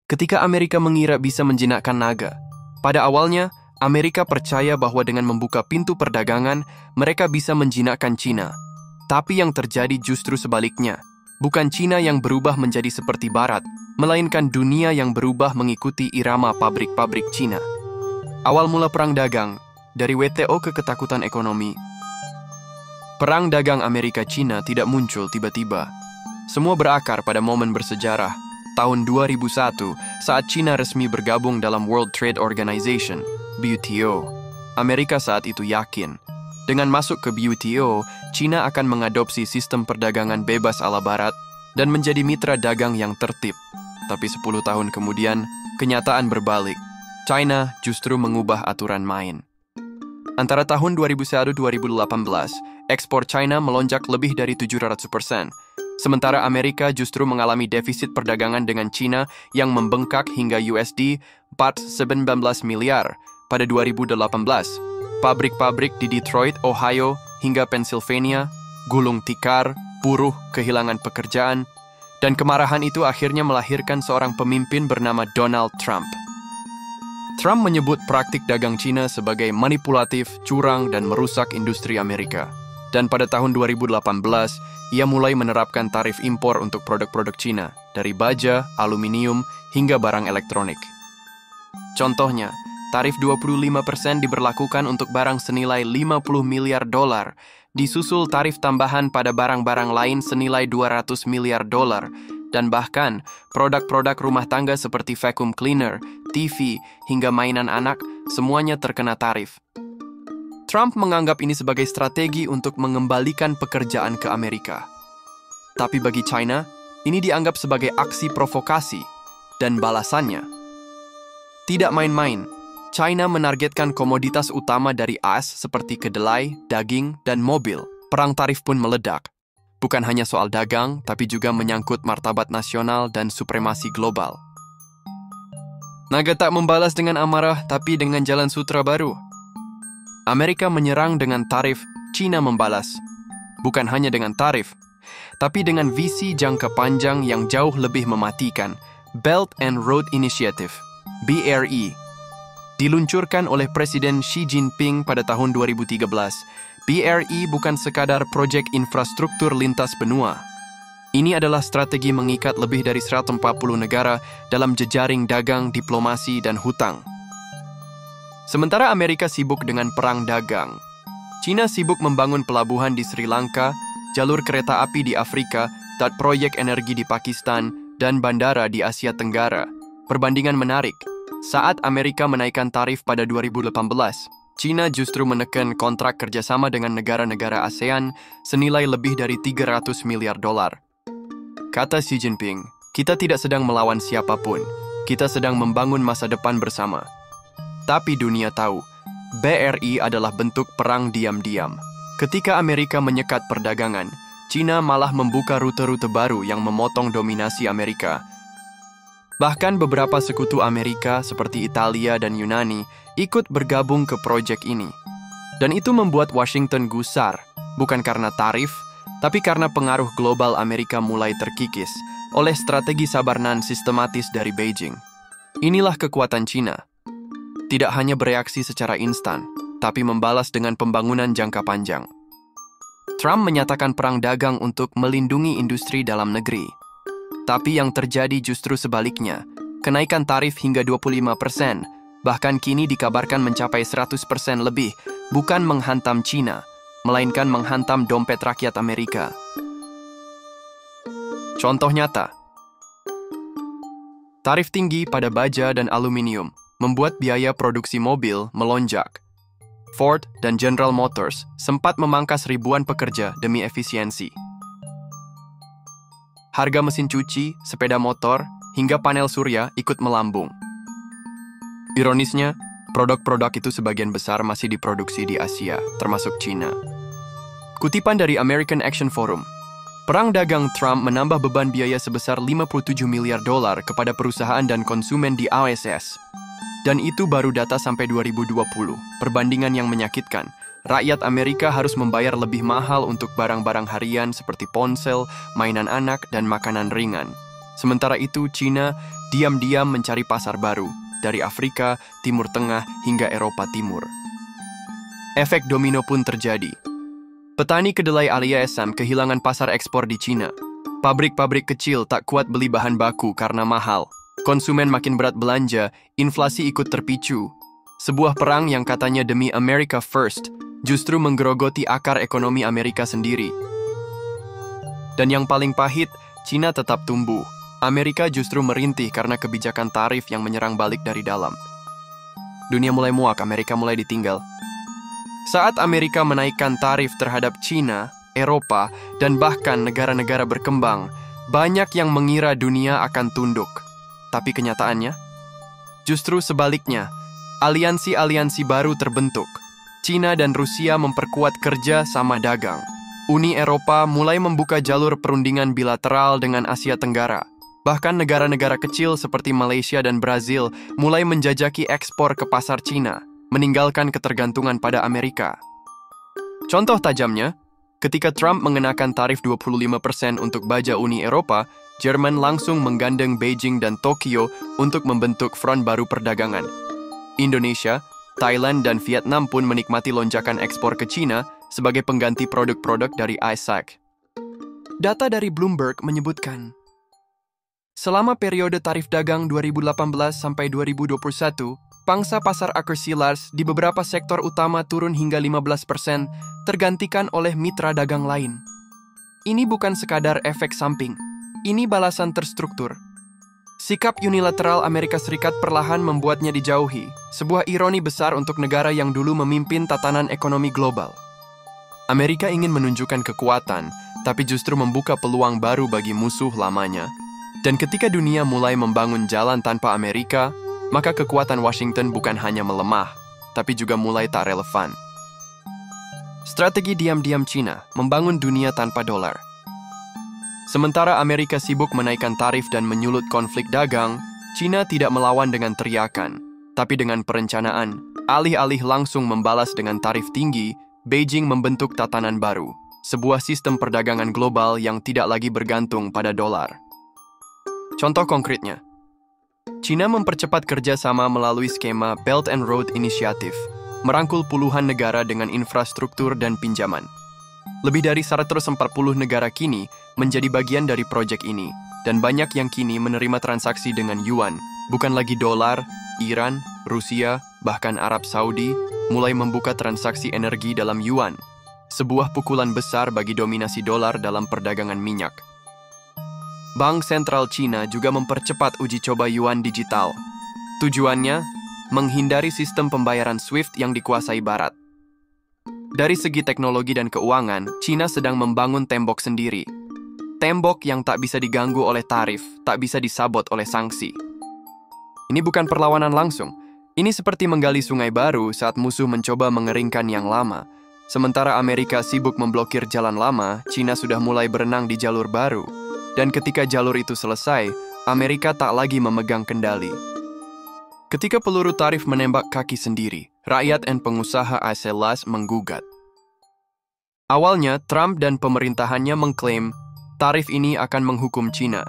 ketika Amerika mengira bisa menjinakkan naga. Pada awalnya, Amerika percaya bahwa dengan membuka pintu perdagangan, mereka bisa menjinakkan Cina. Tapi yang terjadi justru sebaliknya. Bukan Cina yang berubah menjadi seperti Barat, melainkan dunia yang berubah mengikuti irama pabrik-pabrik Cina. Awal mula perang dagang, dari WTO ke ketakutan ekonomi. Perang dagang Amerika-Cina tidak muncul tiba-tiba. Semua berakar pada momen bersejarah, tahun 2001, saat Cina resmi bergabung dalam World Trade Organization, WTO. Amerika saat itu yakin, dengan masuk ke WTO, Cina akan mengadopsi sistem perdagangan bebas ala Barat dan menjadi mitra dagang yang tertib. Tapi 10 tahun kemudian, kenyataan berbalik. China justru mengubah aturan main. Antara tahun 2001-2018, ekspor China melonjak lebih dari 700%. Sementara Amerika justru mengalami defisit perdagangan dengan China yang membengkak hingga USD 419 miliar pada 2018. Pabrik-pabrik di Detroit, Ohio, hingga Pennsylvania, gulung tikar, buruh, kehilangan pekerjaan, dan kemarahan itu akhirnya melahirkan seorang pemimpin bernama Donald Trump. Trump menyebut praktik dagang Cina sebagai manipulatif, curang, dan merusak industri Amerika. Dan pada tahun 2018, ia mulai menerapkan tarif impor untuk produk-produk Cina, dari baja, aluminium, hingga barang elektronik. Contohnya, tarif 25% diberlakukan untuk barang senilai 50 miliar dolar, disusul tarif tambahan pada barang-barang lain senilai 200 miliar dolar, dan bahkan produk-produk rumah tangga seperti vacuum cleaner, TV, hingga mainan anak, semuanya terkena tarif. Trump menganggap ini sebagai strategi untuk mengembalikan pekerjaan ke Amerika. Tapi bagi China, ini dianggap sebagai aksi provokasi, dan balasannya tidak main-main. China menargetkan komoditas utama dari AS seperti kedelai, daging, dan mobil. Perang tarif pun meledak. Bukan hanya soal dagang, tapi juga menyangkut martabat nasional dan supremasi global. Naga tak membalas dengan amarah, tapi dengan jalan sutra baru. Amerika menyerang dengan tarif, China membalas. Bukan hanya dengan tarif, tapi dengan visi jangka panjang yang jauh lebih mematikan. Belt and Road Initiative, BRI, diluncurkan oleh Presiden Xi Jinping pada tahun 2013, BRI bukan sekadar proyek infrastruktur lintas benua. Ini adalah strategi mengikat lebih dari 140 negara dalam jejaring dagang, diplomasi, dan hutang. Sementara Amerika sibuk dengan perang dagang, China sibuk membangun pelabuhan di Sri Lanka, jalur kereta api di Afrika, dan proyek energi di Pakistan, dan bandara di Asia Tenggara. Perbandingan menarik. Saat Amerika menaikkan tarif pada 2018, China justru menekan kontrak kerjasama dengan negara-negara ASEAN senilai lebih dari 300 miliar dolar. Kata Xi Jinping, kita tidak sedang melawan siapapun, kita sedang membangun masa depan bersama. Tapi dunia tahu, BRI adalah bentuk perang diam-diam. Ketika Amerika menyekat perdagangan, China malah membuka rute-rute baru yang memotong dominasi Amerika. Bahkan beberapa sekutu Amerika seperti Italia dan Yunani ikut bergabung ke proyek ini. Dan itu membuat Washington gusar, bukan karena tarif, tapi karena pengaruh global Amerika mulai terkikis oleh strategi sabarnan sistematis dari Beijing. Inilah kekuatan China. Tidak hanya bereaksi secara instan, tapi membalas dengan pembangunan jangka panjang. Trump menyatakan perang dagang untuk melindungi industri dalam negeri. Tapi yang terjadi justru sebaliknya, kenaikan tarif hingga 25%, bahkan kini dikabarkan mencapai 100% lebih, bukan menghantam China, melainkan menghantam dompet rakyat Amerika. Contoh nyata, tarif tinggi pada baja dan aluminium membuat biaya produksi mobil melonjak. Ford dan General Motors sempat memangkas ribuan pekerja demi efisiensi. Harga mesin cuci, sepeda motor, hingga panel surya ikut melambung. Ironisnya, produk-produk itu sebagian besar masih diproduksi di Asia, termasuk China. Kutipan dari American Action Forum, perang dagang Trump menambah beban biaya sebesar 57 miliar dolar kepada perusahaan dan konsumen di AOSS. Dan itu baru data sampai 2020, perbandingan yang menyakitkan. Rakyat Amerika harus membayar lebih mahal untuk barang-barang harian seperti ponsel, mainan anak, dan makanan ringan. Sementara itu, Cina diam-diam mencari pasar baru, dari Afrika, Timur Tengah, hingga Eropa Timur. Efek domino pun terjadi. Petani kedelai ASEAN kehilangan pasar ekspor di Cina. Pabrik-pabrik kecil tak kuat beli bahan baku karena mahal. Konsumen makin berat belanja, inflasi ikut terpicu. Sebuah perang yang katanya demi America First justru menggerogoti akar ekonomi Amerika sendiri. Dan yang paling pahit, Cina tetap tumbuh. Amerika justru merintih karena kebijakan tarif yang menyerang balik dari dalam. Dunia mulai muak, Amerika mulai ditinggal. Saat Amerika menaikkan tarif terhadap Cina, Eropa, dan bahkan negara-negara berkembang, banyak yang mengira dunia akan tunduk. Tapi kenyataannya, justru sebaliknya, aliansi-aliansi baru terbentuk. Cina dan Rusia memperkuat kerja sama dagang. Uni Eropa mulai membuka jalur perundingan bilateral dengan Asia Tenggara. Bahkan negara-negara kecil seperti Malaysia dan Brazil mulai menjajaki ekspor ke pasar Cina, meninggalkan ketergantungan pada Amerika. Contoh tajamnya, ketika Trump mengenakan tarif 25% untuk baja Uni Eropa, Jerman langsung menggandeng Beijing dan Tokyo untuk membentuk front baru perdagangan. Indonesia, Thailand, dan Vietnam pun menikmati lonjakan ekspor ke Cina sebagai pengganti produk-produk dari ASEAN. Data dari Bloomberg menyebutkan, selama periode tarif dagang 2018 sampai 2021, pangsa pasar akursilars di beberapa sektor utama turun hingga 15%, tergantikan oleh mitra dagang lain. Ini bukan sekadar efek samping, ini balasan terstruktur. Sikap unilateral Amerika Serikat perlahan membuatnya dijauhi, sebuah ironi besar untuk negara yang dulu memimpin tatanan ekonomi global. Amerika ingin menunjukkan kekuatan, tapi justru membuka peluang baru bagi musuh lamanya. Dan ketika dunia mulai membangun jalan tanpa Amerika, maka kekuatan Washington bukan hanya melemah, tapi juga mulai tak relevan. Strategi diam-diam Cina membangun dunia tanpa dolar. Sementara Amerika sibuk menaikkan tarif dan menyulut konflik dagang, Cina tidak melawan dengan teriakan, tapi dengan perencanaan. Alih-alih langsung membalas dengan tarif tinggi, Beijing membentuk tatanan baru, sebuah sistem perdagangan global yang tidak lagi bergantung pada dolar. Contoh konkretnya, Cina mempercepat kerjasama melalui skema Belt and Road Initiative, merangkul puluhan negara dengan infrastruktur dan pinjaman. Lebih dari 140 negara kini menjadi bagian dari proyek ini, dan banyak yang kini menerima transaksi dengan yuan, bukan lagi dolar. Iran, Rusia, bahkan Arab Saudi mulai membuka transaksi energi dalam yuan, sebuah pukulan besar bagi dominasi dolar dalam perdagangan minyak. Bank Sentral Cina juga mempercepat uji coba yuan digital. Tujuannya, menghindari sistem pembayaran SWIFT yang dikuasai Barat. Dari segi teknologi dan keuangan, Cina sedang membangun tembok sendiri. Tembok yang tak bisa diganggu oleh tarif, tak bisa disabot oleh sanksi. Ini bukan perlawanan langsung. Ini seperti menggali sungai baru saat musuh mencoba mengeringkan yang lama. Sementara Amerika sibuk memblokir jalan lama, Cina sudah mulai berenang di jalur baru. Dan ketika jalur itu selesai, Amerika tak lagi memegang kendali. Ketika peluru tarif menembak kaki sendiri, rakyat dan pengusaha ASEAN menggugat. Awalnya, Trump dan pemerintahannya mengklaim tarif ini akan menghukum Cina.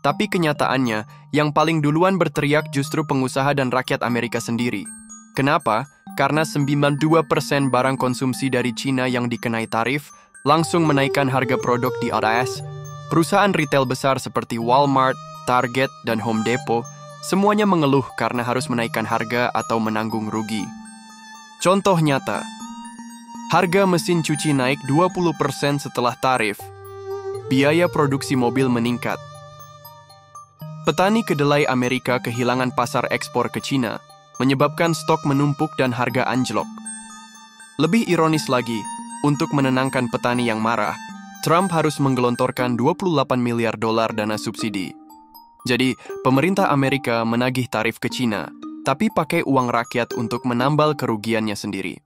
Tapi kenyataannya, yang paling duluan berteriak justru pengusaha dan rakyat Amerika sendiri. Kenapa? Karena 92% barang konsumsi dari Cina yang dikenai tarif langsung menaikkan harga produk di AS. Perusahaan retail besar seperti Walmart, Target, dan Home Depot semuanya mengeluh karena harus menaikkan harga atau menanggung rugi. Contoh nyata, harga mesin cuci naik 20% setelah tarif. Biaya produksi mobil meningkat. Petani kedelai Amerika kehilangan pasar ekspor ke Cina, menyebabkan stok menumpuk dan harga anjlok. Lebih ironis lagi, untuk menenangkan petani yang marah, Trump harus menggelontorkan 28 miliar dolar dana subsidi. Jadi, pemerintah Amerika menagih tarif ke Cina, tapi pakai uang rakyat untuk menambal kerugiannya sendiri.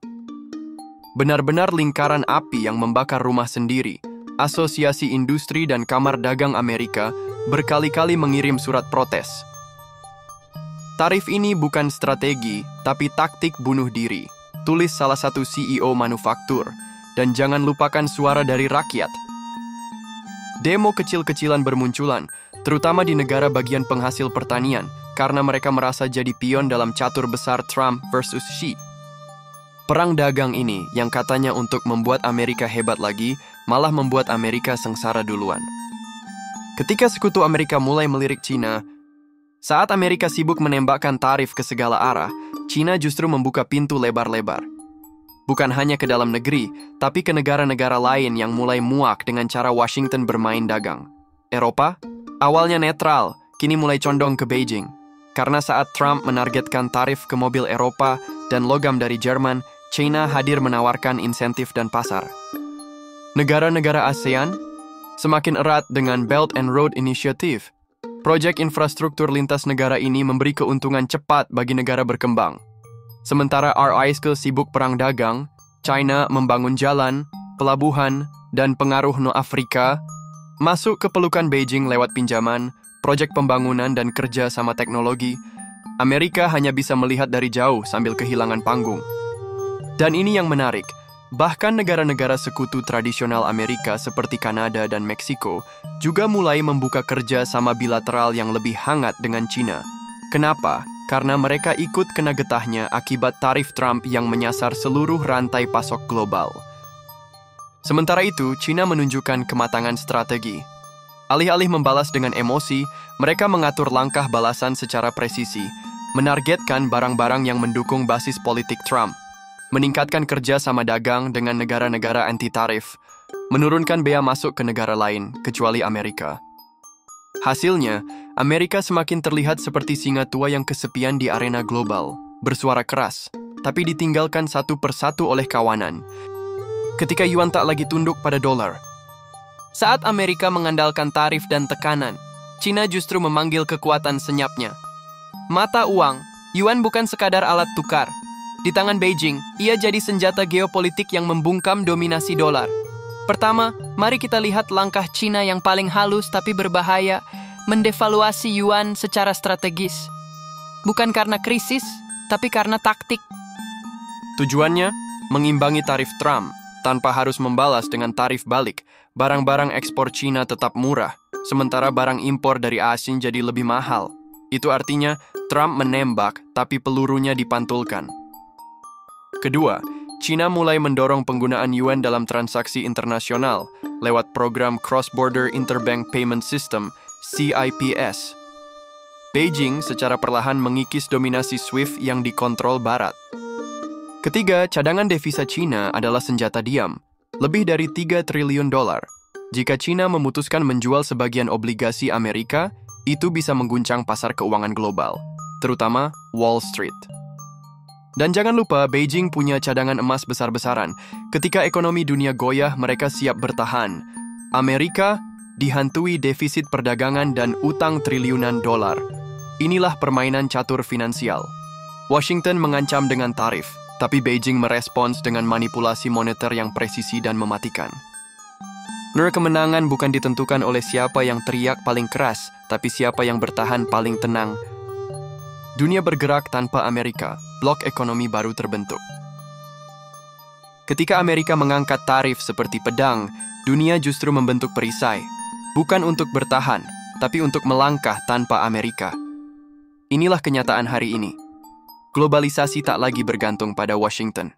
Benar-benar lingkaran api yang membakar rumah sendiri. Asosiasi Industri dan Kamar Dagang Amerika berkali-kali mengirim surat protes. Tarif ini bukan strategi, tapi taktik bunuh diri, tulis salah satu CEO manufaktur, dan jangan lupakan suara dari rakyat. Demo kecil-kecilan bermunculan, terutama di negara bagian penghasil pertanian, karena mereka merasa jadi pion dalam catur besar Trump versus Xi. Perang dagang ini, yang katanya untuk membuat Amerika hebat lagi, malah membuat Amerika sengsara duluan. Ketika sekutu Amerika mulai melirik Cina, saat Amerika sibuk menembakkan tarif ke segala arah, Cina justru membuka pintu lebar-lebar. Bukan hanya ke dalam negeri, tapi ke negara-negara lain yang mulai muak dengan cara Washington bermain dagang. Eropa, awalnya netral, kini mulai condong ke Beijing. Karena saat Trump menargetkan tarif ke mobil Eropa dan logam dari Jerman, China hadir menawarkan insentif dan pasar. Negara-negara ASEAN semakin erat dengan Belt and Road Initiative. Proyek infrastruktur lintas negara ini memberi keuntungan cepat bagi negara berkembang. Sementara RISC sibuk perang dagang, China membangun jalan, pelabuhan, dan pengaruh Afrika masuk ke pelukan Beijing lewat pinjaman, proyek pembangunan, dan kerja sama teknologi. Amerika hanya bisa melihat dari jauh sambil kehilangan panggung. Dan ini yang menarik, bahkan negara-negara sekutu tradisional Amerika seperti Kanada dan Meksiko juga mulai membuka kerja sama bilateral yang lebih hangat dengan China. Kenapa? Karena mereka ikut kena getahnya akibat tarif Trump yang menyasar seluruh rantai pasok global. Sementara itu, China menunjukkan kematangan strategi. Alih-alih membalas dengan emosi, mereka mengatur langkah balasan secara presisi, menargetkan barang-barang yang mendukung basis politik Trump, meningkatkan kerja sama dagang dengan negara-negara anti-tarif, menurunkan bea masuk ke negara lain, kecuali Amerika. Hasilnya, Amerika semakin terlihat seperti singa tua yang kesepian di arena global, bersuara keras, tapi ditinggalkan satu persatu oleh kawanan. Ketika yuan tak lagi tunduk pada dolar. Saat Amerika mengandalkan tarif dan tekanan, China justru memanggil kekuatan senyapnya. Mata uang, yuan bukan sekadar alat tukar. Di tangan Beijing, ia jadi senjata geopolitik yang membungkam dominasi dolar. Pertama, mari kita lihat langkah China yang paling halus tapi berbahaya, mendevaluasi yuan secara strategis. Bukan karena krisis, tapi karena taktik. Tujuannya, mengimbangi tarif Trump, tanpa harus membalas dengan tarif balik. Barang-barang ekspor China tetap murah, sementara barang impor dari Asia jadi lebih mahal. Itu artinya, Trump menembak, tapi pelurunya dipantulkan. Kedua, China mulai mendorong penggunaan yuan dalam transaksi internasional lewat program Cross-Border Interbank Payment System, CIPS. Beijing secara perlahan mengikis dominasi SWIFT yang dikontrol Barat. Ketiga, cadangan devisa China adalah senjata diam, lebih dari 3 triliun dolar. Jika China memutuskan menjual sebagian obligasi Amerika, itu bisa mengguncang pasar keuangan global, terutama Wall Street. Dan jangan lupa, Beijing punya cadangan emas besar-besaran. Ketika ekonomi dunia goyah, mereka siap bertahan. Amerika dihantui defisit perdagangan dan utang triliunan dolar. Inilah permainan catur finansial. Washington mengancam dengan tarif, tapi Beijing merespons dengan manipulasi moneter yang presisi dan mematikan. Kemenangan bukan ditentukan oleh siapa yang teriak paling keras, tapi siapa yang bertahan paling tenang. Dunia bergerak tanpa Amerika, blok ekonomi baru terbentuk. Ketika Amerika mengangkat tarif seperti pedang, dunia justru membentuk perisai. Bukan untuk bertahan, tapi untuk melangkah tanpa Amerika. Inilah kenyataan hari ini. Globalisasi tak lagi bergantung pada Washington.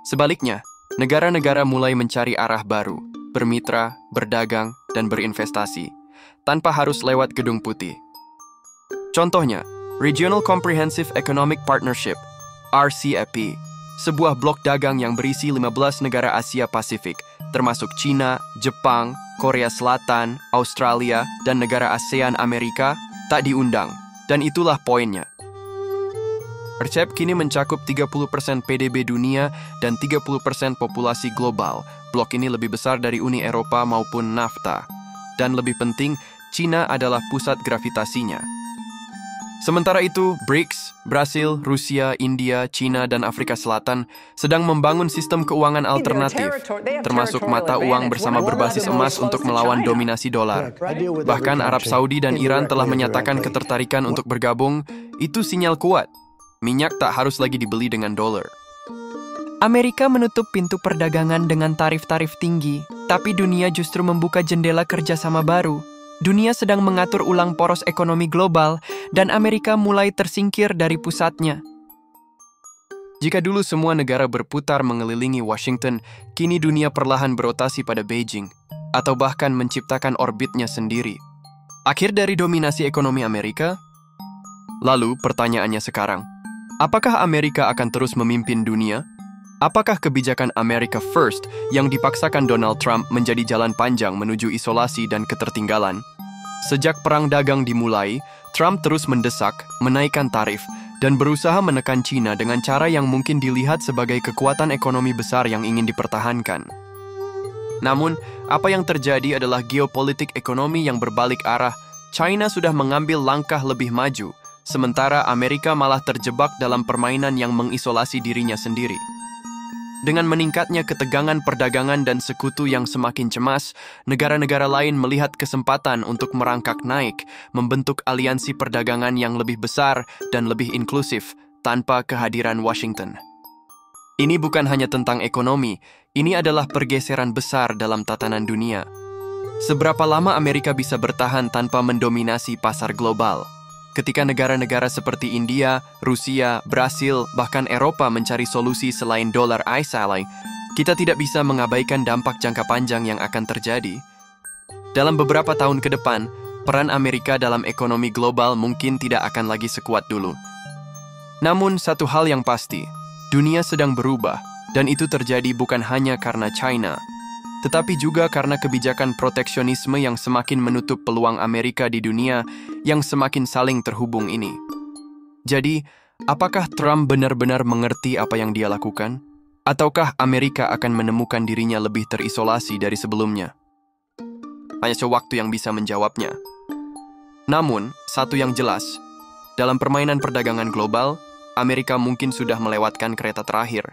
Sebaliknya, negara-negara mulai mencari arah baru, bermitra, berdagang, dan berinvestasi, tanpa harus lewat Gedung Putih. Contohnya, Regional Comprehensive Economic Partnership, RCEP, sebuah blok dagang yang berisi 15 negara Asia Pasifik, termasuk China, Jepang, Korea Selatan, Australia, dan negara ASEAN Amerika, tak diundang. Dan itulah poinnya. RCEP kini mencakup 30% PDB dunia dan 30% populasi global. Blok ini lebih besar dari Uni Eropa maupun NAFTA. Dan lebih penting, China adalah pusat gravitasinya. Sementara itu, BRICS, Brasil, Rusia, India, China, dan Afrika Selatan sedang membangun sistem keuangan alternatif, termasuk mata uang bersama berbasis emas untuk melawan dominasi dolar. Bahkan Arab Saudi dan Iran telah menyatakan ketertarikan untuk bergabung. Itu sinyal kuat. Minyak tak harus lagi dibeli dengan dolar. Amerika menutup pintu perdagangan dengan tarif-tarif tinggi, tapi dunia justru membuka jendela kerjasama baru. Dunia sedang mengatur ulang poros ekonomi global dan Amerika mulai tersingkir dari pusatnya. Jika dulu semua negara berputar mengelilingi Washington, kini dunia perlahan berotasi pada Beijing, atau bahkan menciptakan orbitnya sendiri. Akhir dari dominasi ekonomi Amerika? Lalu pertanyaannya sekarang, apakah Amerika akan terus memimpin dunia? Apakah kebijakan America First yang dipaksakan Donald Trump menjadi jalan panjang menuju isolasi dan ketertinggalan? Sejak perang dagang dimulai, Trump terus mendesak, menaikkan tarif, dan berusaha menekan China dengan cara yang mungkin dilihat sebagai kekuatan ekonomi besar yang ingin dipertahankan. Namun, apa yang terjadi adalah geopolitik ekonomi yang berbalik arah. China sudah mengambil langkah lebih maju, sementara Amerika malah terjebak dalam permainan yang mengisolasi dirinya sendiri. Dengan meningkatnya ketegangan perdagangan dan sekutu yang semakin cemas, negara-negara lain melihat kesempatan untuk merangkak naik, membentuk aliansi perdagangan yang lebih besar dan lebih inklusif tanpa kehadiran Washington. Ini bukan hanya tentang ekonomi, ini adalah pergeseran besar dalam tatanan dunia. Seberapa lama Amerika bisa bertahan tanpa mendominasi pasar global? Ketika negara-negara seperti India, Rusia, Brasil, bahkan Eropa mencari solusi selain dolar ice ally, kita tidak bisa mengabaikan dampak jangka panjang yang akan terjadi. Dalam beberapa tahun ke depan, peran Amerika dalam ekonomi global mungkin tidak akan lagi sekuat dulu. Namun, satu hal yang pasti, dunia sedang berubah, dan itu terjadi bukan hanya karena China, tetapi juga karena kebijakan proteksionisme yang semakin menutup peluang Amerika di dunia yang semakin saling terhubung ini. Jadi, apakah Trump benar-benar mengerti apa yang dia lakukan? Ataukah Amerika akan menemukan dirinya lebih terisolasi dari sebelumnya? Hanya sewaktu yang bisa menjawabnya. Namun, satu yang jelas, dalam permainan perdagangan global, Amerika mungkin sudah melewatkan kereta terakhir.